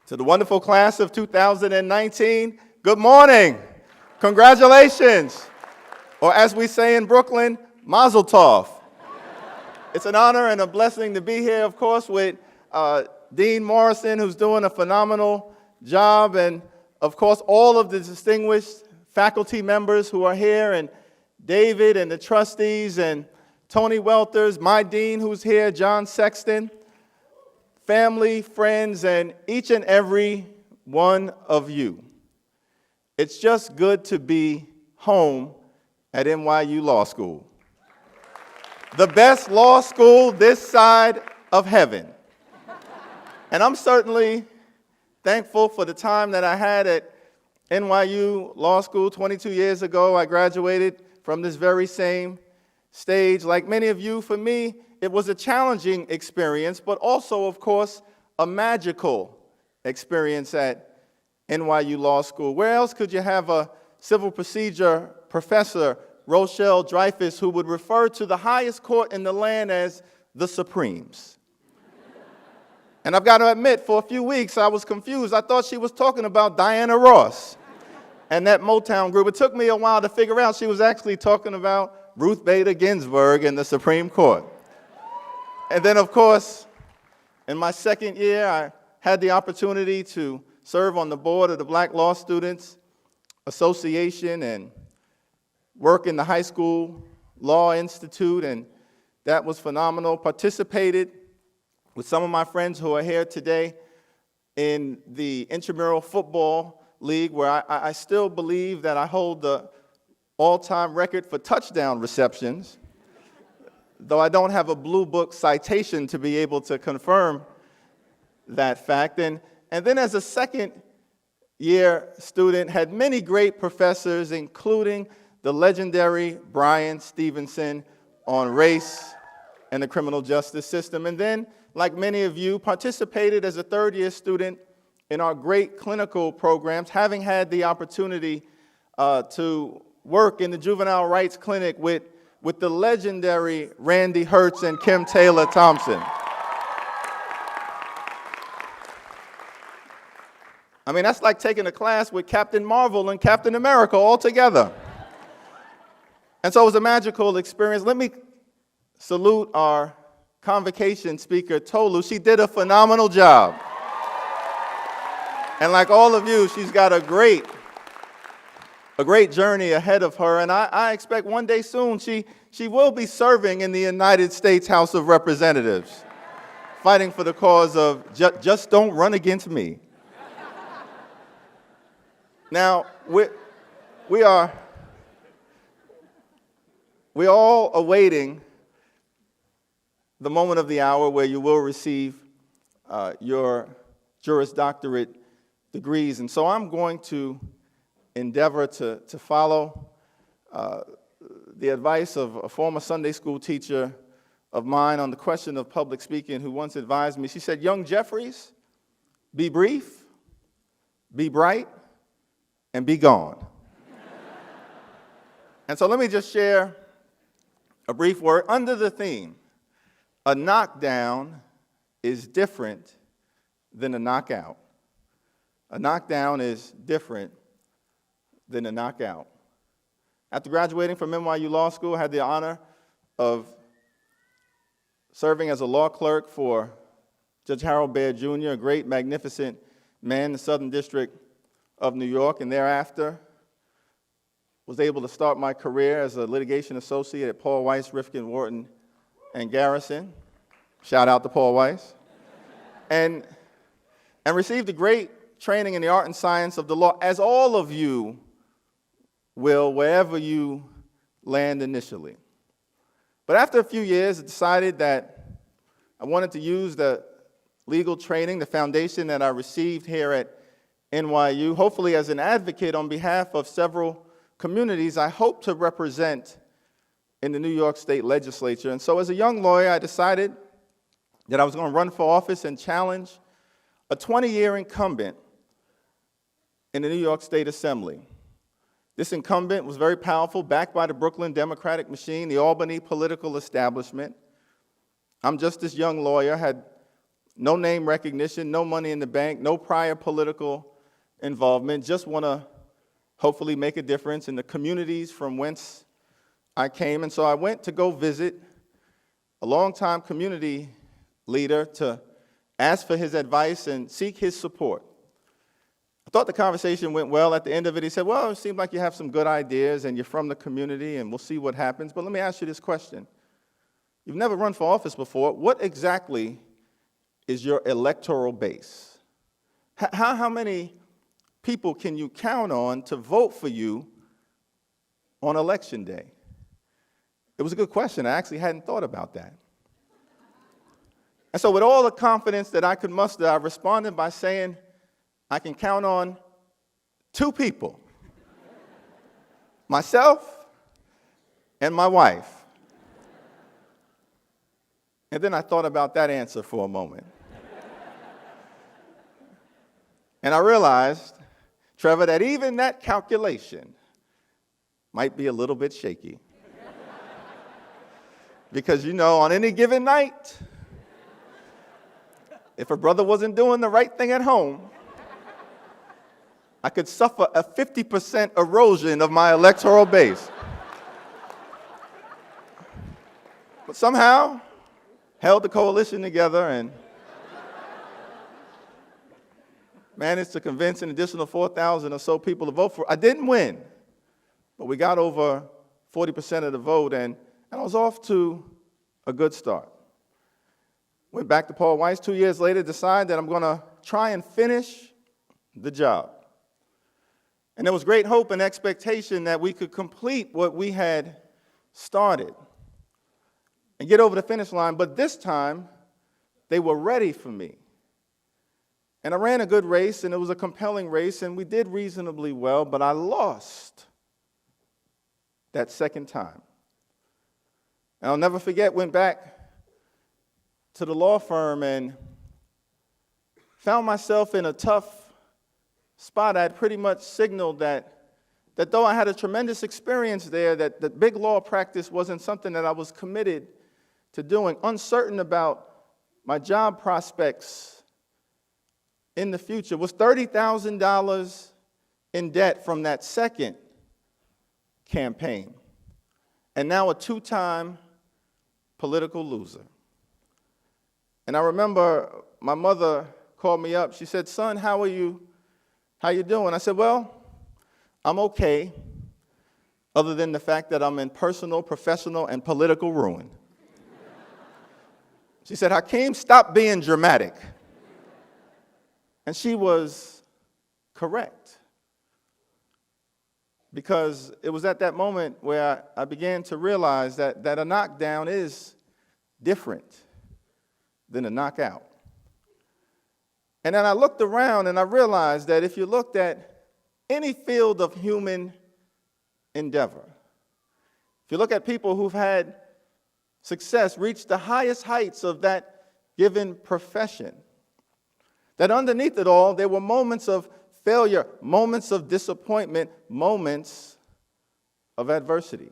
To the wonderful class of 2019, good morning. Congratulations. Or as we say in Brooklyn, mazel tov. It's an honor and a blessing to be here, of course, with Dean Morrison, who's doing a phenomenal job, and of course, all of the distinguished faculty members who are here, and David and the trustees, and Tony Welters, my dean who's here, John Sexton, family, friends, and each and every one of you. It's just good to be home at NYU Law School. The best law school this side of heaven. And I'm certainly thankful for the time that I had at NYU Law School 22 years ago. I graduated from this very same stage. Like many of you, for me, it was a challenging experience, but also, of course, a magical experience at NYU Law School. Where else could you have a civil procedure professor, Rochelle Dreyfus, who would refer to the highest court in the land as the Supremes? And I've got to admit, for a few weeks, I was confused. I thought she was talking about Diana Ross and that Motown group. It took me a while to figure out she was actually talking about Ruth Bader Ginsburg and the Supreme Court. And then, of course, in my second year, I had the opportunity to serve on the board of the Black Law Students Association and work in the High School Law Institute, and that was phenomenal. Participated with some of my friends who are here today in the Intramural Football League, where I still believe that I hold the all-time record for touchdown receptions, though I don't have a Blue Book citation to be able to confirm that fact. And then as a second-year student, had many great professors, including the legendary Brian Stevenson on race and the criminal justice system. And then, like many of you, participated as a third-year student in our great clinical programs, having had the opportunity to work in the juvenile rights clinic with the legendary Randy Hertz and Kim Taylor Thompson. I mean, that's like taking a class with Captain Marvel and Captain America all together. And so it was a magical experience. Let me salute our Convocation speaker, Tolu. She did a phenomenal job. And like all of you, she's got a great journey ahead of her, and I expect one day soon she will be serving in the United States House of Representatives, fighting for the cause of just don't run against me. Now, we're all awaiting the moment of the hour where you will receive your Juris Doctorate degrees, and so I'm going to endeavor to follow the advice of a former Sunday school teacher of mine on the question of public speaking, who once advised me. She said, "Young Jeffries, be brief, be bright, and be gone." And so let me just share a brief word under the theme: a knockdown is different than a knockout. A knockdown is different than a knockout. After graduating from NYU Law School, I had the honor of serving as a law clerk for Judge Harold Baird Jr., a great, magnificent man in the Southern District of New York, and thereafter was able to start my career as a litigation associate at Paul Weiss, Rifkin, Wharton, and Garrison. Shout out to Paul Weiss. And received a great training in the art and science of the law, as all of you will wherever you land initially. But after a few years, I decided that I wanted to use the legal training, the foundation that I received here at NYU, hopefully as an advocate on behalf of several communities I hope to represent in the New York State Legislature. And so as a young lawyer, I decided that I was going to run for office and challenge a 20-year incumbent in the New York State Assembly. This incumbent was very powerful, backed by the Brooklyn Democratic machine, the Albany political establishment. I'm just this young lawyer, had no name recognition, no money in the bank, no prior political involvement, just want to hopefully make a difference in the communities from whence I came. And so I went to go visit a longtime community leader to ask for his advice and seek his support. I thought the conversation went well. At the end of it, he said, well, it seems like you have some good ideas and you're from the community and we'll see what happens. But let me ask you this question. You've never run for office before. What exactly is your electoral base? How many people can you count on to vote for you on election day? It was a good question. I actually hadn't thought about that. And so with all the confidence that I could muster, I responded by saying, I can count on 2 people, myself and my wife. And then I thought about that answer for a moment. And I realized, Trevor, that even that calculation might be a little bit shaky. Because, on any given night, if a brother wasn't doing the right thing at home, I could suffer a 50% erosion of my electoral base. But somehow, held the coalition together and managed to convince an additional 4,000 or so people to vote for it. I didn't win, but we got over 40% of the vote, and I was off to a good start. Went back to Paul Weiss 2 years later, decided that I'm going to try and finish the job. And there was great hope and expectation that we could complete what we had started and get over the finish line. But this time, they were ready for me. And I ran a good race, and it was a compelling race, and we did reasonably well, but I lost that second time. And I'll never forget, went back to the law firm and found myself in a tough spot. I had pretty much signaled that though I had a tremendous experience there, that the big law practice wasn't something that I was committed to doing, uncertain about my job prospects in the future, was $30,000 in debt from that second campaign, and now a 2-time political loser. And I remember my mother called me up. She said, son, how are you? How you doing? I said, well, I'm okay, other than the fact that I'm in personal, professional, and political ruin. She said, Hakeem, stop being dramatic. And she was correct. Because it was at that moment where I began to realize that a knockdown is different than a knockout. And then I looked around and I realized that if you looked at any field of human endeavor, if you look at people who've had success, reached the highest heights of that given profession, that underneath it all, there were moments of failure, moments of disappointment, moments of adversity.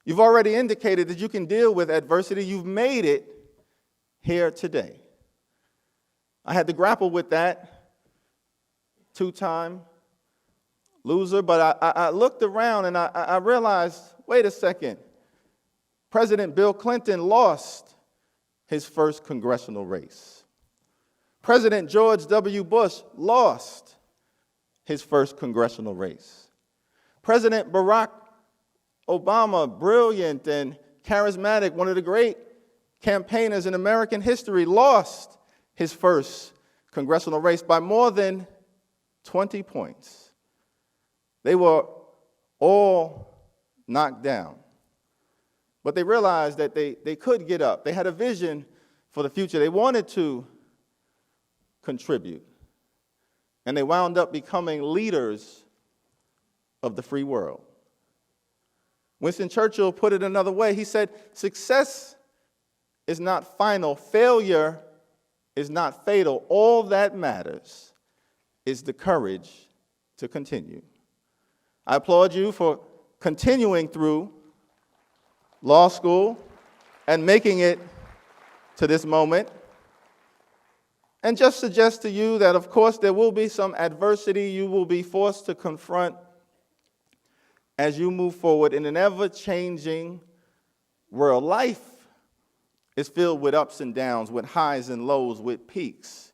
You've already indicated that you can deal with adversity. You've made it here today. I had to grapple with that 2-time loser, but I looked around and I realized, wait a second, President Bill Clinton lost his first congressional race. President George W. Bush lost his first congressional race. President Barack Obama, brilliant and charismatic, one of the great campaigners in American history, lost his first congressional race by more than 20 points. They were all knocked down. But they realized that they could get up. They had a vision for the future. They wanted to contribute. And they wound up becoming leaders of the free world. Winston Churchill put it another way. He said, success is not final. Failure is not fatal. All that matters is the courage to continue. I applaud you for continuing through law school and making it to this moment. And just suggest to you that, of course, there will be some adversity you will be forced to confront as you move forward in an ever-changing world. Life is filled with ups and downs, with highs and lows, with peaks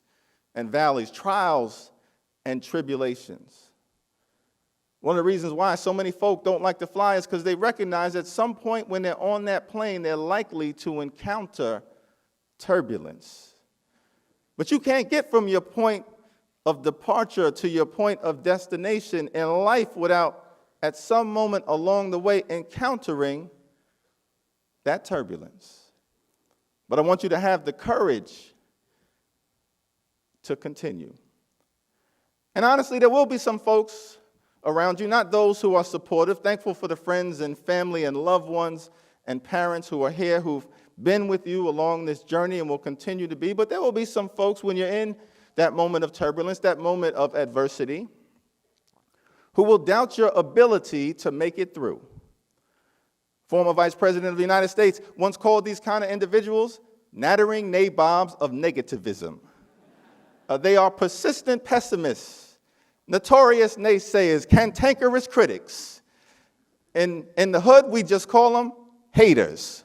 and valleys, trials and tribulations. One of the reasons why so many folk don't like to fly is because they recognize at some point when they're on that plane, they're likely to encounter turbulence. But you can't get from your point of departure to your point of destination in life without, at some moment along the way, encountering that turbulence. But I want you to have the courage to continue. And honestly, there will be some folks around you, not those who are supportive, thankful for the friends and family and loved ones and parents who are here, who've been with you along this journey and will continue to be, but there will be some folks when you're in that moment of turbulence, that moment of adversity, who will doubt your ability to make it through. Former Vice President of the United States once called these kind of individuals nattering nabobs of negativism. They are persistent pessimists, notorious naysayers, cantankerous critics. In the hood, we just call them haters.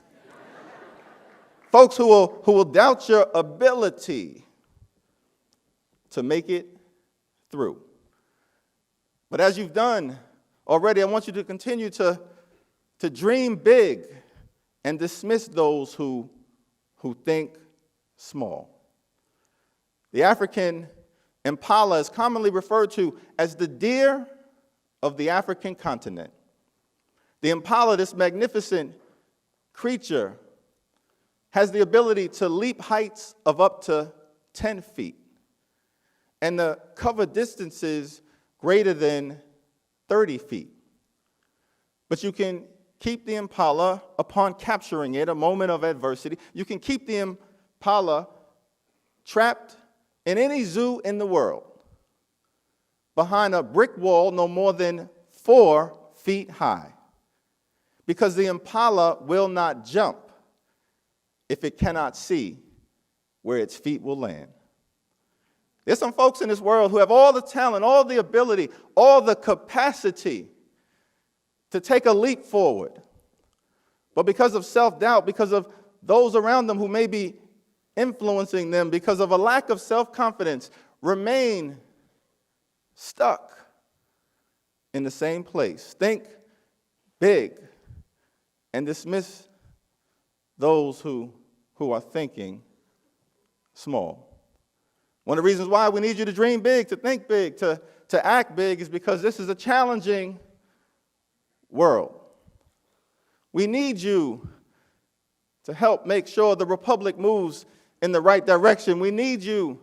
Folks who will doubt your ability to make it through. But as you've done already, I want you to continue to dream big and dismiss those who think small. The African impala is commonly referred to as the deer of the African continent. The impala, this magnificent creature, has the ability to leap heights of up to 10 feet and to cover distances greater than 30 feet. But you can keep the impala upon capturing it, a moment of adversity. You can keep the impala trapped in any zoo in the world behind a brick wall no more than 4 feet high, because the impala will not jump if it cannot see where its feet will land. There's some folks in this world who have all the talent, all the ability, all the capacity to take a leap forward. But because of self-doubt, because of those around them who may be influencing them, because of a lack of self-confidence, remain stuck in the same place. Think big and dismiss those who are thinking small. One of the reasons why we need you to dream big, to think big, to act big is because this is a challenging world. We need you to help make sure the republic moves in the right direction. We need you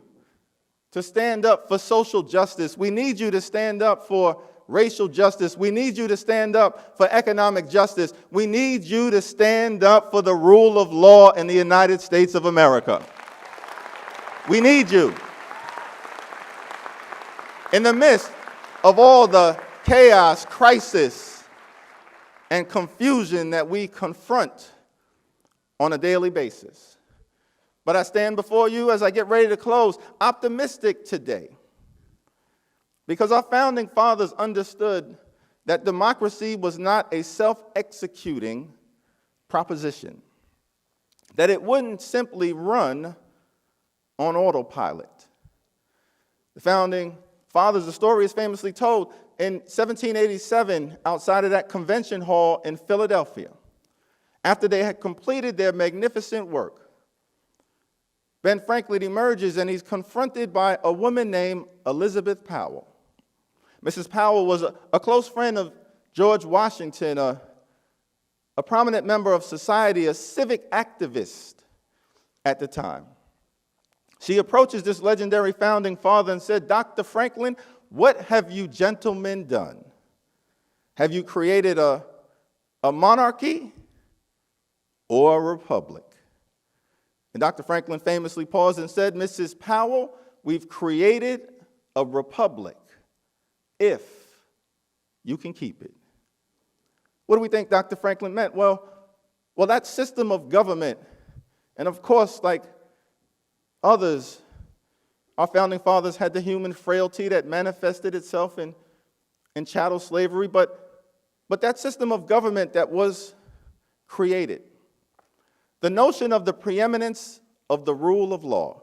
to stand up for social justice. We need you to stand up for racial justice. We need you to stand up for economic justice. We need you to stand up for the rule of law in the United States of America. We need you. In the midst of all the chaos, crisis, and confusion that we confront on a daily basis. But I stand before you as I get ready to close, optimistic today, because our founding fathers understood that democracy was not a self-executing proposition, that it wouldn't simply run on autopilot. The founding fathers, the story is famously told in 1787 outside of that convention hall in Philadelphia. After they had completed their magnificent work, Ben Franklin emerges and he's confronted by a woman named Elizabeth Powell. Mrs. Powell was a close friend of George Washington, a prominent member of society, a civic activist at the time. She approaches this legendary founding father and said, "Dr. Franklin, what have you gentlemen done? Have you created a monarchy or a republic?" And Dr. Franklin famously paused and said, "Mrs. Powell, we've created a republic if you can keep it." What do we think Dr. Franklin meant? Well, that system of government, and of course, like others Our founding fathers had the human frailty that manifested itself in chattel slavery, but that system of government that was created, the notion of the preeminence of the rule of law,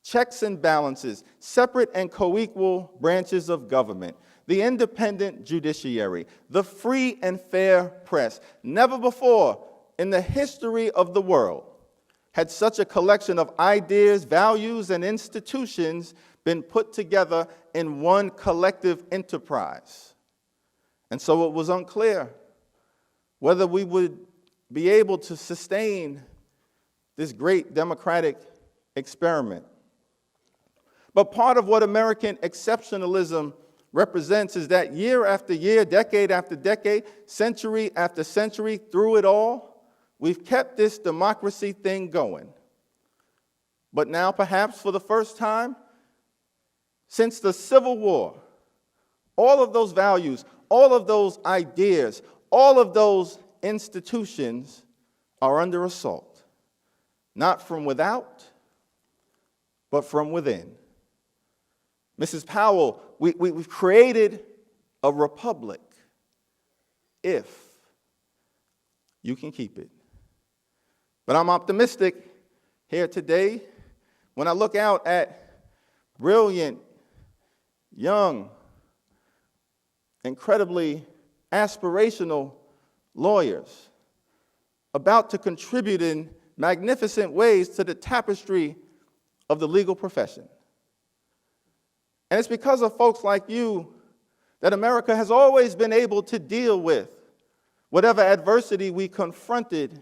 checks and balances, separate and co-equal branches of government, the independent judiciary, the free and fair press. Never before in the history of the world had such a collection of ideas, values, and institutions been put together in one collective enterprise. And so it was unclear whether we would be able to sustain this great democratic experiment. But part of what American exceptionalism represents is that year after year, decade after decade, century after century, through it all, we've kept this democracy thing going. But now, perhaps for the first time since the Civil War, all of those values, all of those ideas, all of those institutions are under assault, not from without, but from within. Mrs. Powell, we've created a republic if you can keep it. But I'm optimistic here today when I look out at brilliant, young, incredibly aspirational lawyers about to contribute in magnificent ways to the tapestry of the legal profession. And it's because of folks like you that America has always been able to deal with whatever adversity we confronted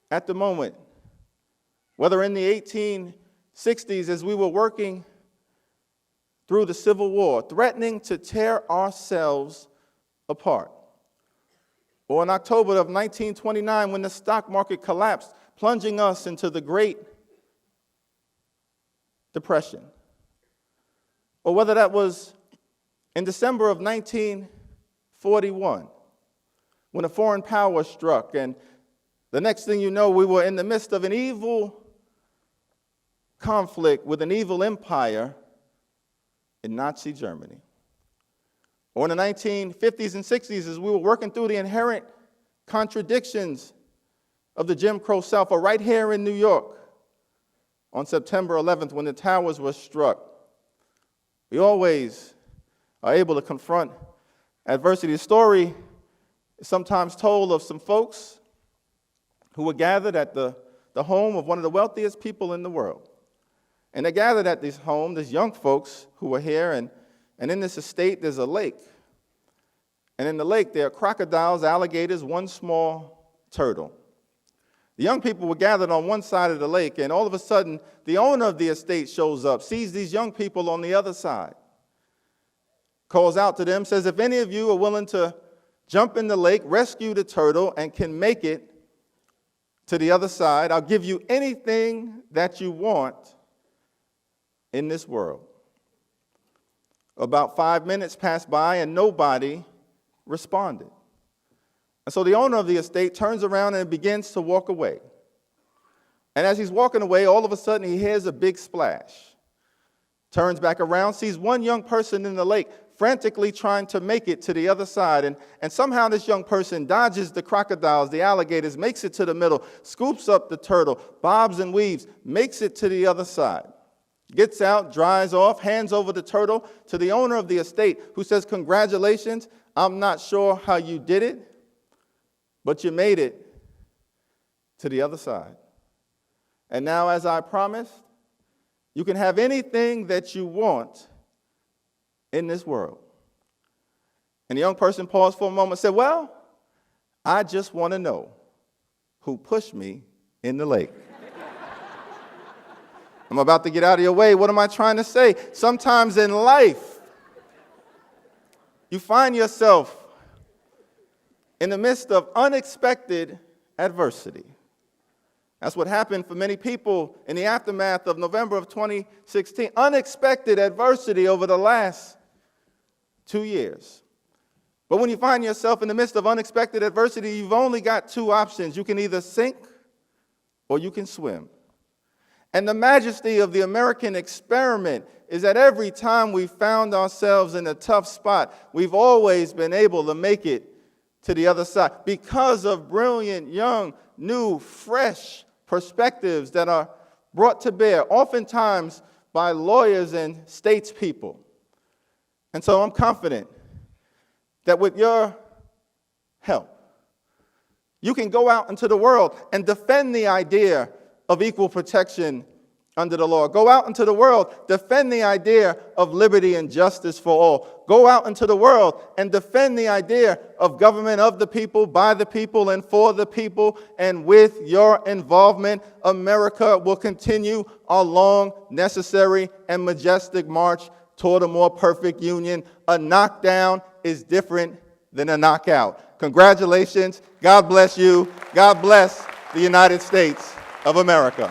at the moment, whether in the 1860s as we were working through the Civil War, threatening to tear ourselves apart, or in October of 1929 when the stock market collapsed, plunging us into the Great Depression, or whether that was in December of 1941 when a foreign power struck, and the next thing you know, we were in the midst of an evil conflict with an evil empire in Nazi Germany. Or in the 1950s and 60s, as we were working through the inherent contradictions of the Jim Crow South, or right here in New York on September 11th when the towers were struck. We always are able to confront adversity. The story is sometimes told of some folks who were gathered at the home of one of the wealthiest people in the world. And they gathered at this home, these young folks who were here, and in this estate there's a lake. And in the lake there are crocodiles, alligators, one small turtle. The young people were gathered on one side of the lake, and all of a sudden, the owner of the estate shows up, sees these young people on the other side, calls out to them, says, if any of you are willing to jump in the lake, rescue the turtle, and can make it to the other side, I'll give you anything that you want in this world. About 5 minutes passed by, and nobody responded. And so the owner of the estate turns around and begins to walk away. And as he's walking away, all of a sudden he hears a big splash. Turns back around, sees one young person in the lake frantically trying to make it to the other side. And somehow this young person dodges the crocodiles, the alligators, makes it to the middle, scoops up the turtle, bobs and weaves, makes it to the other side. Gets out, dries off, hands over the turtle to the owner of the estate, who says, congratulations, I'm not sure how you did it, but you made it to the other side. And now, as I promised, you can have anything that you want in this world. And the young person paused for a moment and said, well, I just want to know who pushed me in the lake. I'm about to get out of your way. What am I trying to say? Sometimes in life, you find yourself in the midst of unexpected adversity. That's what happened for many people in the aftermath of November of 2016. Unexpected adversity over the last 2 years. But when you find yourself in the midst of unexpected adversity, you've only got two options. You can either sink or you can swim. And the majesty of the American experiment is that every time we found ourselves in a tough spot, we've always been able to make it to the other side because of brilliant, young, new, fresh perspectives that are brought to bear, oftentimes by lawyers and statespeople. And so I'm confident that with your help, you can go out into the world and defend the idea of equal protection under the law. Go out into the world, defend the idea of liberty and justice for all. Go out into the world and defend the idea of government of the people, by the people, and for the people. And with your involvement, America will continue our long, necessary, and majestic march toward a more perfect union. A knockdown is different than a knockout. Congratulations. God bless you. God bless the United States of America.